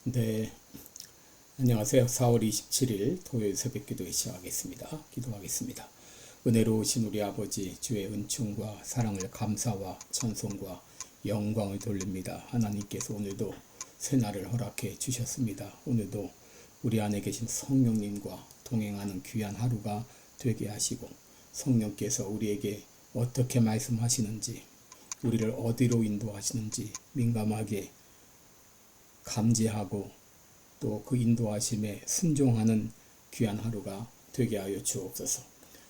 네, 안녕하세요. 4월 27일 토요일 새벽기도에 시작하겠습니다. 기도하겠습니다. 은혜로우신 우리 아버지 주의 은총과 사랑을 감사와 찬송과 영광을 돌립니다. 하나님께서 오늘도 새날을 허락해 주셨습니다. 오늘도 우리 안에 계신 성령님과 동행하는 귀한 하루가 되게 하시고 성령께서 우리에게 어떻게 말씀하시는지 우리를 어디로 인도하시는지 민감하게 감지하고 또 그 인도하심에 순종하는 귀한 하루가 되게 하여 주옵소서.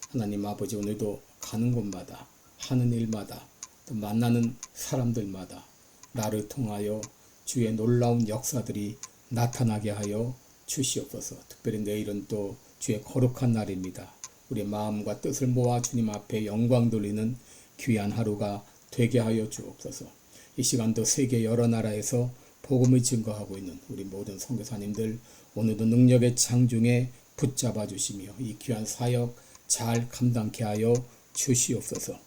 하나님 아버지, 오늘도 가는 곳마다 하는 일마다 또 만나는 사람들마다 나를 통하여 주의 놀라운 역사들이 나타나게 하여 주시옵소서. 특별히 내일은 또 주의 거룩한 날입니다. 우리 마음과 뜻을 모아 주님 앞에 영광 돌리는 귀한 하루가 되게 하여 주옵소서. 이 시간도 세계 여러 나라에서 복음을 증거하고 있는 우리 모든 선교사님들 오늘도 능력의 창중에 붙잡아 주시며 이 귀한 사역 잘 감당케 하여 주시옵소서.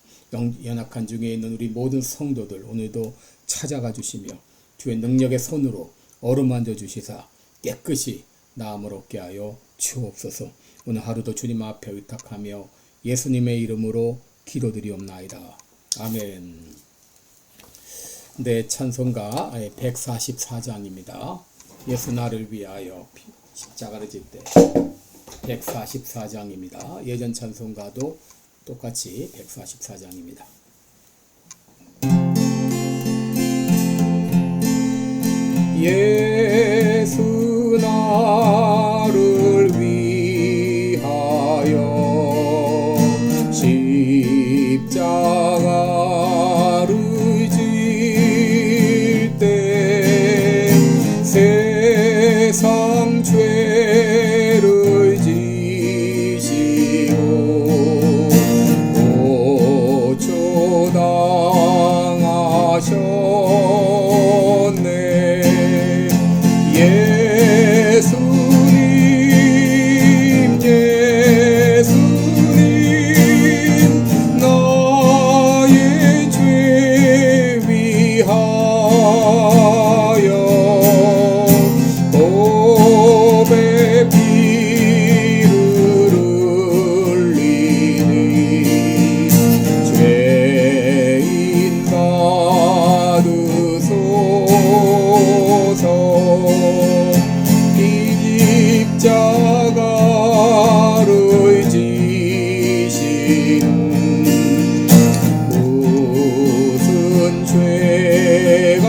연약한 중에 있는 우리 모든 성도들 오늘도 찾아가 주시며 주의 능력의 손으로 어루만져 주시사 깨끗이 나음을 얻게 하여 주옵소서. 오늘 하루도 주님 앞에 의탁하며 예수님의 이름으로 기도드리옵나이다. 아멘. 네, 찬송가 144장입니다. 예수 나를 위하여 십자가를 질 때 144장입니다. 예전 찬송가도 똑같이 144장입니다. 예수 나를 위하여 십자가를 질 때 세상 죄를 지시고 고초당하셨네. 예수님 나의 죄 위하여 법의 피를 흘리니 죄인 받으소서. 이 십자가를 지신 무슨 죄가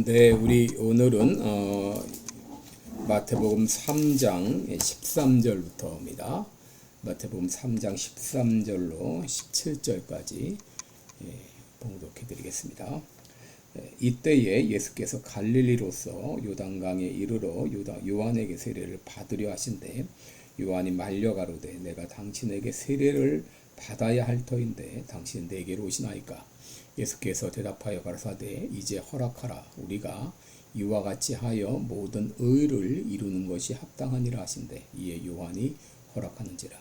네, 우리 오늘은 마태복음 3장 13절부터입니다. 마태복음 3장 13절로 17절까지 봉독해 드리겠습니다. 이때에 예수께서 갈릴리로서 요단강에 이르러 요한에게 세례를 받으려 하신대 요한이 말려 가로되 내가 당신에게 세례를 받아야 할 터인데 당신 내게로 오시나이까. 예수께서 대답하여 가라사대 이제 허락하라. 우리가 이와 같이 하여 모든 의를 이루는 것이 합당하니라 하신대. 이에 요한이 허락하는지라.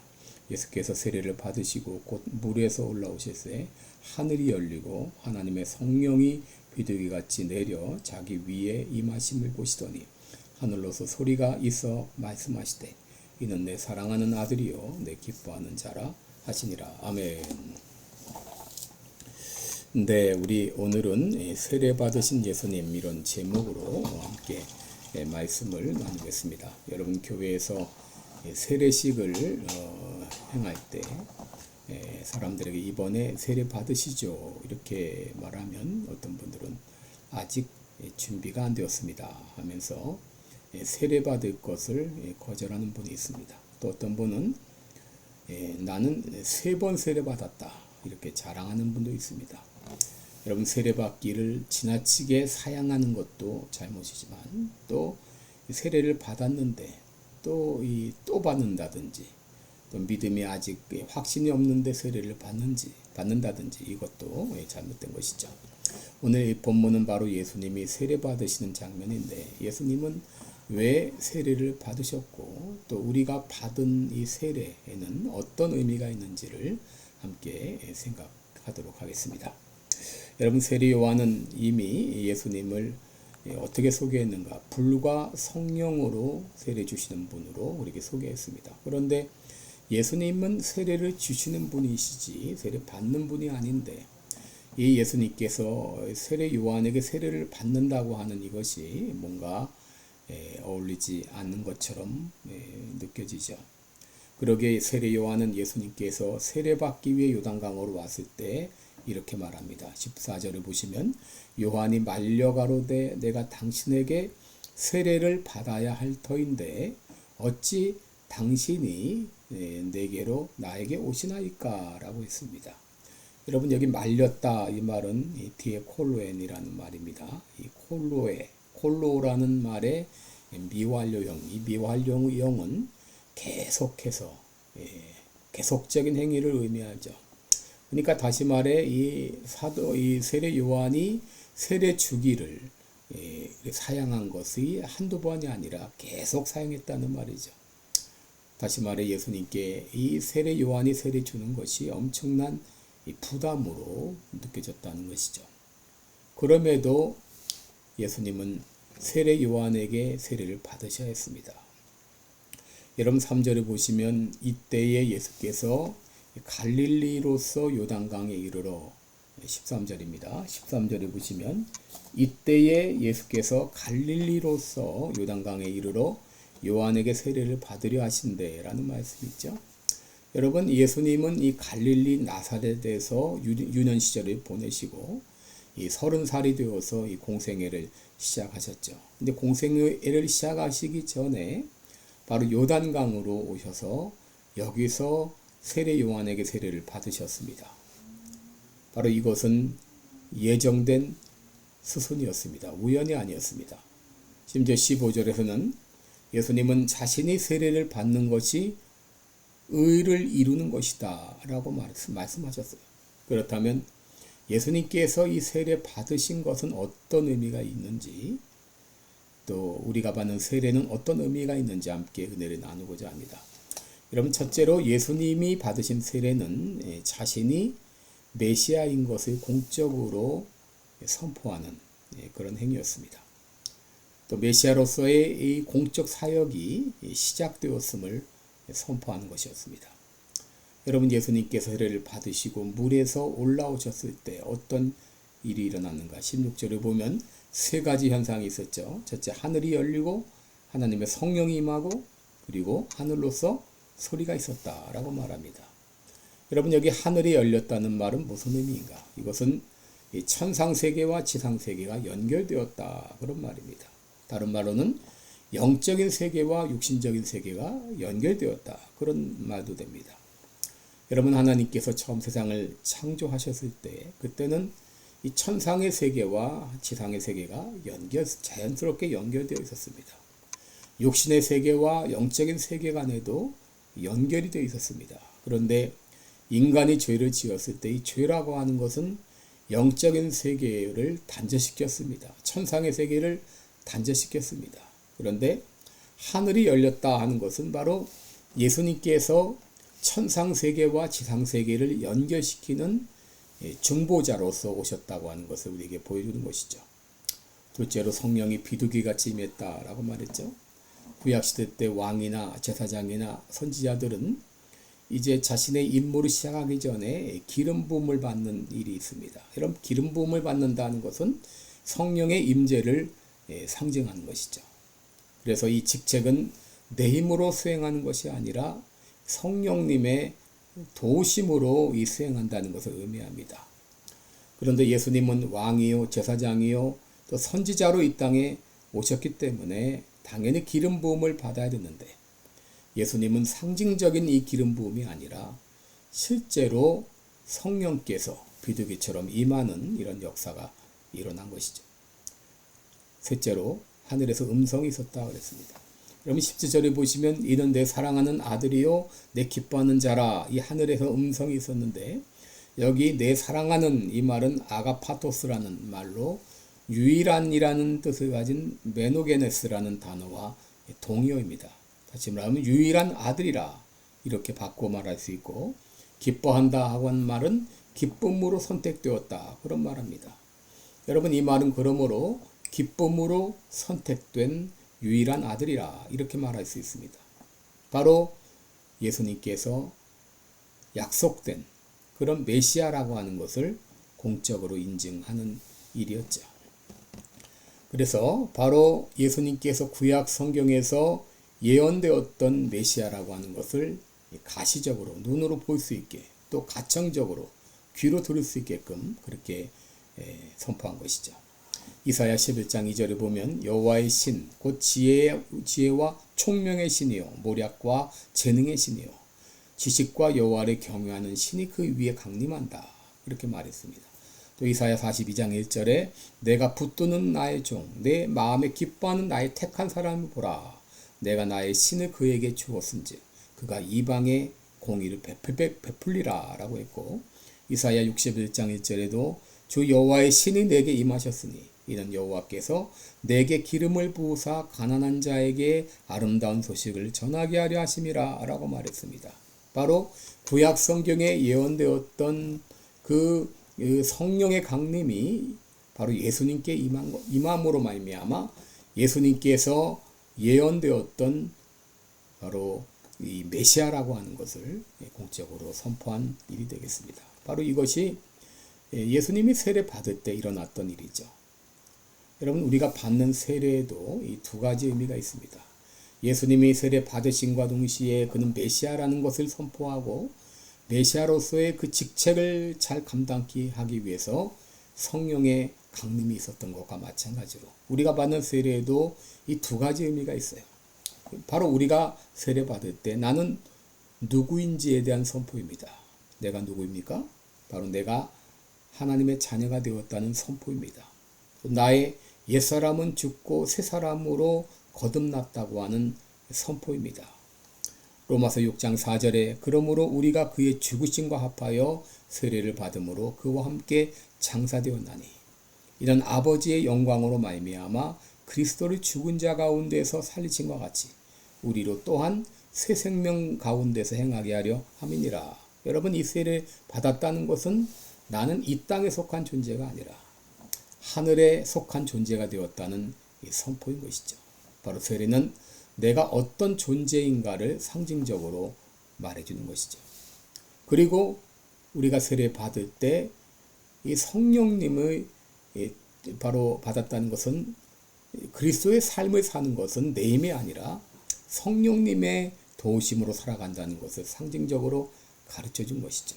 예수께서 세례를 받으시고 곧 물에서 올라오실새 하늘이 열리고 하나님의 성령이 비둘기같이 내려 자기 위에 임하심을 보시더니 하늘로서 소리가 있어 말씀하시되 이는 내 사랑하는 아들이요 내 기뻐하는 자라 하시니라. 아멘. 네, 우리 오늘은 세례 받으신 예수님 이런 제목으로 함께 말씀을 나누겠습니다. 여러분 교회에서 세례식을 행할 때 사람들에게 이번에 세례 받으시죠 이렇게 말하면 어떤 분들은 아직 준비가 안 되었습니다 하면서 세례 받을 것을 거절하는 분이 있습니다. 또 어떤 분은 나는 3번 세례 받았다 이렇게 자랑하는 분도 있습니다. 여러분 세례받기를 지나치게 사양하는 것도 잘못이지만 또 세례를 받았는데 또 받는다든지 또 믿음이 아직 확신이 없는데 세례를 받는다든지 이것도 잘못된 것이죠. 오늘 이 본문은 바로 예수님이 세례 받으시는 장면인데 예수님은 왜 세례를 받으셨고 또 우리가 받은 이 세례에는 어떤 의미가 있는지를 함께 생각하도록 하겠습니다. 여러분 세례 요한은 이미 예수님을 어떻게 소개했는가? 불과 성령으로 세례 주시는 분으로 우리에게 소개했습니다. 그런데 예수님은 세례를 주시는 분이시지 세례 받는 분이 아닌데 이 예수님께서 세례 요한에게 세례를 받는다고 하는 이것이 뭔가 어울리지 않는 것처럼 느껴지죠. 그러게 세례 요한은 예수님께서 세례 받기 위해 요단강으로 왔을 때 이렇게 말합니다. 14절을 보시면 요한이 말려 가로되 내가 당신에게 세례를 받아야 할 터인데 어찌 당신이 내게로 나에게 오시나이까 라고 했습니다. 여러분 여기 말렸다 이 말은 이 뒤에 콜로엔이라는 말입니다. 이 콜로라는 말의 미완료형, 이 미완료형은 계속해서 계속적인 행위를 의미하죠. 그러니까 다시 말해 이 세례 요한이 세례 주기를 사용한 것이 한두 번이 아니라 계속 사용했다는 말이죠. 다시 말해 예수님께 이 세례 요한이 세례 주는 것이 엄청난 부담으로 느껴졌다는 것이죠. 그럼에도 예수님은 세례 요한에게 세례를 받으셔야 했습니다. 여러분 3절에 보시면 이때에 예수께서 갈릴리로서 요단강에 이르러 13절입니다. 13절에 보시면 이때에 예수께서 갈릴리로서 요단강에 이르러 요한에게 세례를 받으려 하신대 라는 말씀이 있죠. 여러분 예수님은 이 갈릴리 나사렛에서 유년 시절을 보내시고 이 30살이 되어서 이 공생애를 시작하셨죠. 근데 공생애를 시작하시기 전에 바로 요단강으로 오셔서 여기서 세례 요한에게 세례를 받으셨습니다. 바로 이것은 예정된 수순이었습니다. 우연이 아니었습니다. 심지어 15절에서는 예수님은 자신이 세례를 받는 것이 의를 이루는 것이다 라고 말씀하셨어요. 그렇다면 예수님께서 이 세례 받으신 것은 어떤 의미가 있는지 또 우리가 받는 세례는 어떤 의미가 있는지 함께 은혜를 나누고자 합니다. 여러분 첫째로 예수님이 받으신 세례는 자신이 메시아인 것을 공적으로 선포하는 그런 행위였습니다. 또 메시아로서의 이 공적 사역이 시작되었음을 선포하는 것이었습니다. 여러분 예수님께서 세례를 받으시고 물에서 올라오셨을 때 어떤 일이 일어났는가? 16절을 보면 3가지 현상이 있었죠. 첫째 하늘이 열리고 하나님의 성령이 임하고 그리고 하늘로서 소리가 있었다라고 말합니다. 여러분 여기 하늘이 열렸다는 말은 무슨 의미인가? 이것은 이 천상 세계와 지상 세계가 연결되었다 그런 말입니다. 다른 말로는 영적인 세계와 육신적인 세계가 연결되었다 그런 말도 됩니다. 여러분, 하나님께서 처음 세상을 창조하셨을 때 그때는 이 천상의 세계와 지상의 세계가 자연스럽게 연결되어 있었습니다. 육신의 세계와 영적인 세계 간에도 연결이 되어 있었습니다. 그런데 인간이 죄를 지었을 때 이 죄라고 하는 것은 영적인 세계를 단절시켰습니다. 천상의 세계를 단절시켰습니다. 그런데 하늘이 열렸다 하는 것은 바로 예수님께서 천상 세계와 지상 세계를 연결시키는 중보자로서 오셨다고 하는 것을 우리에게 보여주는 것이죠. 둘째로 성령이 비둘기같이 임했다라고 말했죠. 구약시대 때 왕이나 제사장이나 선지자들은 이제 자신의 임무를 시작하기 전에 기름 부음을 받는 일이 있습니다. 이런 기름 부음을 받는다는 것은 성령의 임재를 상징하는 것이죠. 그래서 이 직책은 내 힘으로 수행하는 것이 아니라 성령님의 도우심으로 이 수행한다는 것을 의미합니다. 그런데 예수님은 왕이요, 제사장이요, 또 선지자로 이 땅에 오셨기 때문에 당연히 기름 부음을 받아야 되는데 예수님은 상징적인 이 기름 부음이 아니라 실제로 성령께서 비둘기처럼 임하는 이런 역사가 일어난 것이죠. 셋째로 하늘에서 음성이 있었다 그랬습니다. 여러분 17절에 보시면 이는 내 사랑하는 아들이요 내 기뻐하는 자라, 이 하늘에서 음성이 있었는데 여기 내 사랑하는 이 말은 아가파토스라는 말로 유일한이라는 뜻을 가진 메노게네스라는 단어와 동의어입니다. 다시 말하면 유일한 아들이라 이렇게 바꿔 말할 수 있고, 기뻐한다 하고 한 말은 기쁨으로 선택되었다 그런 말합니다. 여러분, 이 말은 그러므로 기쁨으로 선택된 유일한 아들이라 이렇게 말할 수 있습니다. 바로 예수님께서 약속된 그런 메시아라고 하는 것을 공적으로 인증하는 일이었죠. 그래서 바로 예수님께서 구약 성경에서 예언되었던 메시아라고 하는 것을 가시적으로 눈으로 볼 수 있게, 또 가청적으로 귀로 들을 수 있게끔 그렇게 선포한 것이죠. 이사야 11장 2절에 보면 여호와의 신, 곧 지혜와 총명의 신이요 모략과 재능의 신이요 지식과 여호와를 경외하는 신이 그 위에 강림한다 이렇게 말했습니다. 또 이사야 42장 1절에 내가 붙드는 나의 종, 내 마음에 기뻐하는 나의 택한 사람을 보라. 내가 나의 신을 그에게 주었은즉 그가 이방에 공의를 베풀리라 라고 했고, 이사야 61장 1절에도 주 여호와의 신이 내게 임하셨으니 이는 여호와께서 내게 기름을 부으사 가난한 자에게 아름다운 소식을 전하게 하려 하심이라 라고 말했습니다. 바로 구약 성경에 예언되었던 그 성령의 강림이 바로 예수님께 임함으로 말미암아 예수님께서 예언되었던 바로 이 메시아라고 하는 것을 공적으로 선포한 일이 되겠습니다. 바로 이것이 예수님이 세례 받을 때 일어났던 일이죠. 여러분, 우리가 받는 세례에도 이 두 가지 의미가 있습니다. 예수님이 세례 받으심과 동시에 그는 메시아라는 것을 선포하고 메시아로서의 그 직책을 잘 감당케 하기 위해서 성령의 강림이 있었던 것과 마찬가지로 우리가 받는 세례에도 이 두 가지 의미가 있어요. 바로 우리가 세례 받을 때 나는 누구인지에 대한 선포입니다. 내가 누구입니까? 바로 내가 하나님의 자녀가 되었다는 선포입니다. 나의 옛사람은 죽고 새사람으로 거듭났다고 하는 선포입니다. 로마서 6장 4절에 그러므로 우리가 그의 죽으심과 합하여 세례를 받음으로 그와 함께 장사되었나니 이는 아버지의 영광으로 말미암아 그리스도를 죽은 자 가운데서 살리심과 같이 우리로 또한 새 생명 가운데서 행하게 하려 함이니라. 여러분, 이 세례 받았다는 것은 나는 이 땅에 속한 존재가 아니라 하늘에 속한 존재가 되었다는 선포인 것이죠. 바로 세례는 내가 어떤 존재인가를 상징적으로 말해주는 것이죠. 그리고 우리가 세례 받을 때 이 성령님을 바로 받았다는 것은 그리스도의 삶을 사는 것은 내 힘이 아니라 성령님의 도우심으로 살아간다는 것을 상징적으로 가르쳐 준 것이죠.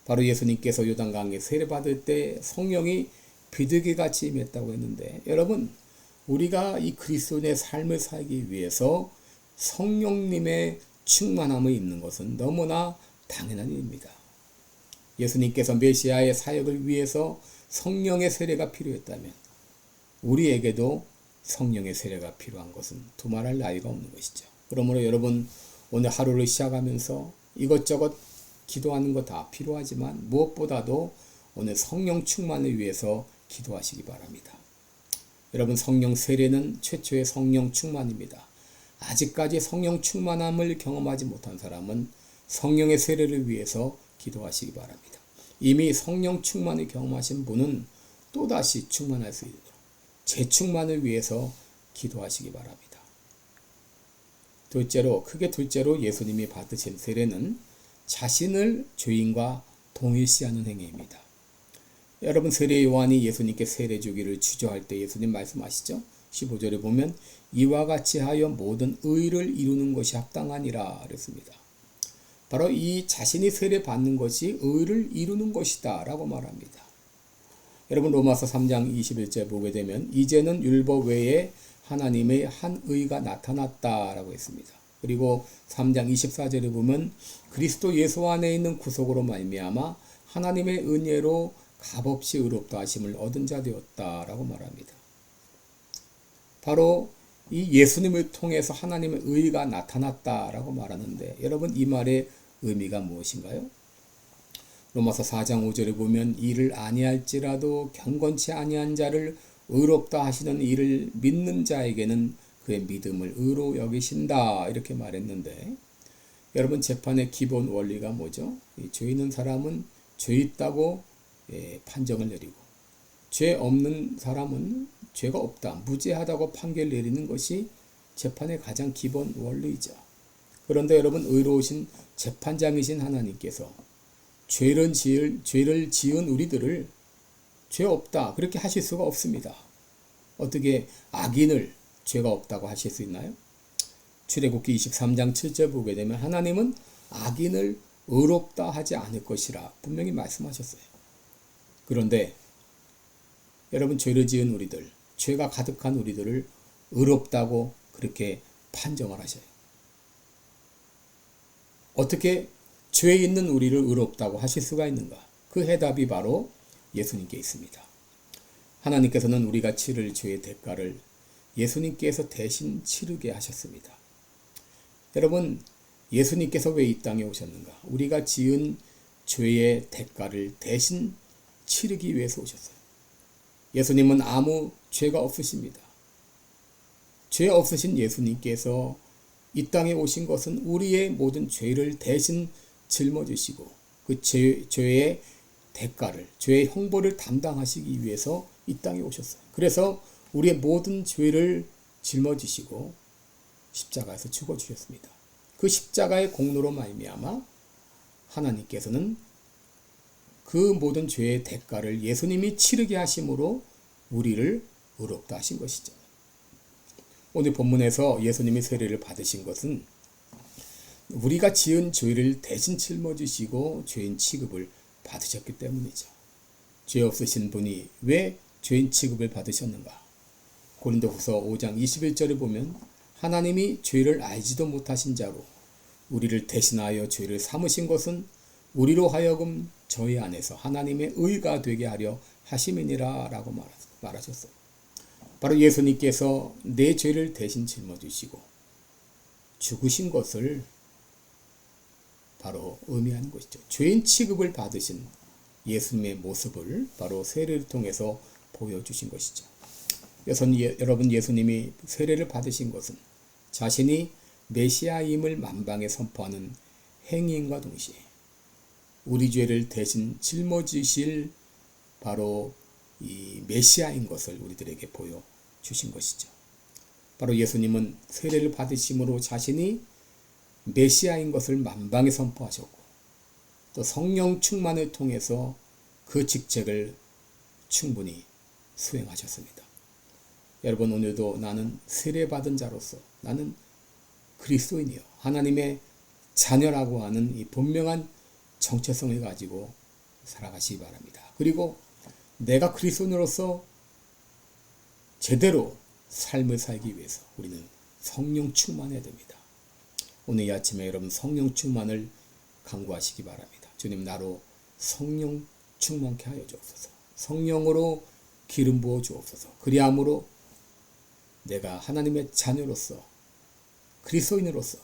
바로 예수님께서 요단강에 세례받을 때 성령이 비둘기같이 임했다고 했는데, 여러분, 우리가 이 그리스도인의 삶을 살기 위해서 성령님의 충만함을 입는 것은 너무나 당연한 일입니다. 예수님께서 메시아의 사역을 위해서 성령의 세례가 필요했다면 우리에게도 성령의 세례가 필요한 것은 두말할 나위가 없는 것이죠. 그러므로 여러분, 오늘 하루를 시작하면서 이것저것 기도하는 거 다 필요하지만 무엇보다도 오늘 성령 충만을 위해서 기도하시기 바랍니다. 여러분, 성령 세례는 최초의 성령 충만입니다. 아직까지 성령 충만함을 경험하지 못한 사람은 성령의 세례를 위해서 기도하시기 바랍니다. 이미 성령 충만을 경험하신 분은 또다시 충만할 수 있도록 재충만을 위해서 기도하시기 바랍니다. 크게 둘째로 예수님이 받으신 세례는 자신을 죄인과 동일시하는 행위입니다. 여러분, 세례 요한이 예수님께 세례 주기를 주저할 때 예수님 말씀하시죠. 15절에 보면 이와 같이 하여 모든 의를 이루는 것이 합당하니라 그랬습니다. 바로 이 자신이 세례 받는 것이 의를 이루는 것이다 라고 말합니다. 여러분, 로마서 3장 21절 보게 되면 이제는 율법 외에 하나님의 한 의가 나타났다 라고 했습니다. 그리고 3장 24절에 보면 그리스도 예수 안에 있는 구속으로 말미암아 하나님의 은혜로 값없이 의롭다 하심을 얻은 자 되었다 라고 말합니다. 바로 이 예수님을 통해서 하나님의 의가 나타났다 라고 말하는데, 여러분, 이 말의 의미가 무엇인가요? 로마서 4장 5절에 보면 이를 아니할지라도 경건치 아니한 자를 의롭다 하시는 이를 믿는 자에게는 그의 믿음을 의로 여기신다 이렇게 말했는데, 여러분, 재판의 기본 원리가 뭐죠? 죄 있는 사람은 죄 있다고 판정을 내리고 죄 없는 사람은 죄가 없다, 무죄하다고 판결 내리는 것이 재판의 가장 기본 원리이죠. 그런데 여러분, 의로우신 재판장이신 하나님께서 죄를 지은 우리들을 죄 없다 그렇게 하실 수가 없습니다. 어떻게 악인을 죄가 없다고 하실 수 있나요? 출애굽기 23장 7절 보게 되면 하나님은 악인을 의롭다 하지 않을 것이라 분명히 말씀하셨어요. 그런데 여러분, 죄를 지은 우리들, 죄가 가득한 우리들을 의롭다고 그렇게 판정을 하셔요. 어떻게 죄 있는 우리를 의롭다고 하실 수가 있는가? 그 해답이 바로 예수님께 있습니다. 하나님께서는 우리가 치를 죄의 대가를 예수님께서 대신 치르게 하셨습니다. 여러분, 예수님께서 왜 이 땅에 오셨는가? 우리가 지은 죄의 대가를 대신 치르기 위해서 오셨어요. 예수님은 아무 죄가 없으십니다. 죄 없으신 예수님께서 이 땅에 오신 것은 우리의 모든 죄를 대신 짊어지시고 그 죄의 대가를, 죄의 형벌을 담당하시기 위해서 이 땅에 오셨어요. 그래서 우리의 모든 죄를 짊어지시고 십자가에서 죽어주셨습니다. 그 십자가의 공로로 말미암아 하나님께서는 그 모든 죄의 대가를 예수님이 치르게 하심으로 우리를 의롭다 하신 것이죠. 오늘 본문에서 예수님이 세례를 받으신 것은 우리가 지은 죄를 대신 짊어지시고 죄인 취급을 받으셨기 때문이죠. 죄 없으신 분이 왜 죄인 취급을 받으셨는가? 고린도후서 5장 21절을 보면 하나님이 죄를 알지도 못하신 자로 우리를 대신하여 죄를 삼으신 것은 우리로 하여금 저희 안에서 하나님의 의가 되게 하려 하심이니라 라고 말하셨어요. 바로 예수님께서 내 죄를 대신 짊어지시고 죽으신 것을 바로 의미하는 것이죠. 죄인 취급을 받으신 예수님의 모습을 바로 세례를 통해서 보여주신 것이죠. 여러분, 예수님이 세례를 받으신 것은 자신이 메시아임을 만방에 선포하는 행위인과 동시에 우리 죄를 대신 짊어지실 바로 이 메시아인 것을 우리들에게 보여주신 것이죠. 바로 예수님은 세례를 받으심으로 자신이 메시아인 것을 만방에 선포하셨고 또 성령 충만을 통해서 그 직책을 충분히 수행하셨습니다. 여러분, 오늘도 나는 세례받은 자로서 나는 그리스도인이요 하나님의 자녀라고 하는 이 분명한 정체성을 가지고 살아가시기 바랍니다. 그리고 내가 그리스도인으로서 제대로 삶을 살기 위해서 우리는 성령 충만해야 됩니다. 오늘 이 아침에 여러분 성령 충만을 간구하시기 바랍니다. 주님, 나로 성령 충만케 하여 주옵소서. 성령으로 기름 부어 주옵소서. 그리함으로 내가 하나님의 자녀로서 그리스도인으로서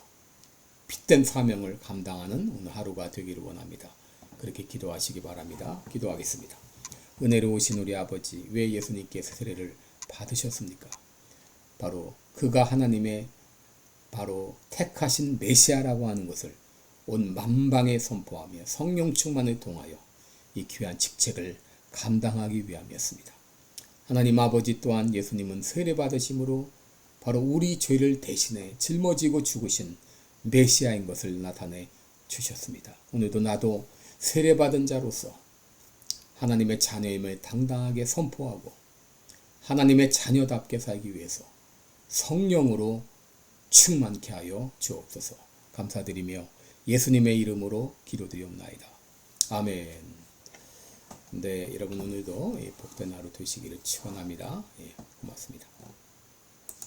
빛된 사명을 감당하는 오늘 하루가 되기를 원합니다. 그렇게 기도하시기 바랍니다. 기도하겠습니다. 은혜로우신 우리 아버지, 왜 예수님께서 세례를 받으셨습니까? 바로 그가 하나님의 바로 택하신 메시아라고 하는 것을 온 만방에 선포하며 성령 충만을 통하여 이 귀한 직책을 감당하기 위함이었습니다. 하나님 아버지 또한 예수님은 세례 받으심으로 바로 우리 죄를 대신해 짊어지고 죽으신 메시아인 것을 나타내 주셨습니다. 오늘도 나도 세례 받은 자로서 하나님의 자녀임을 당당하게 선포하고 하나님의 자녀답게 살기 위해서 성령으로 충만케 하여 주옵소서. 감사드리며 예수님의 이름으로 기도드리옵나이다. 아멘. 네, 여러분 오늘도 복된 하루 되시기를 축원합니다. 고맙습니다.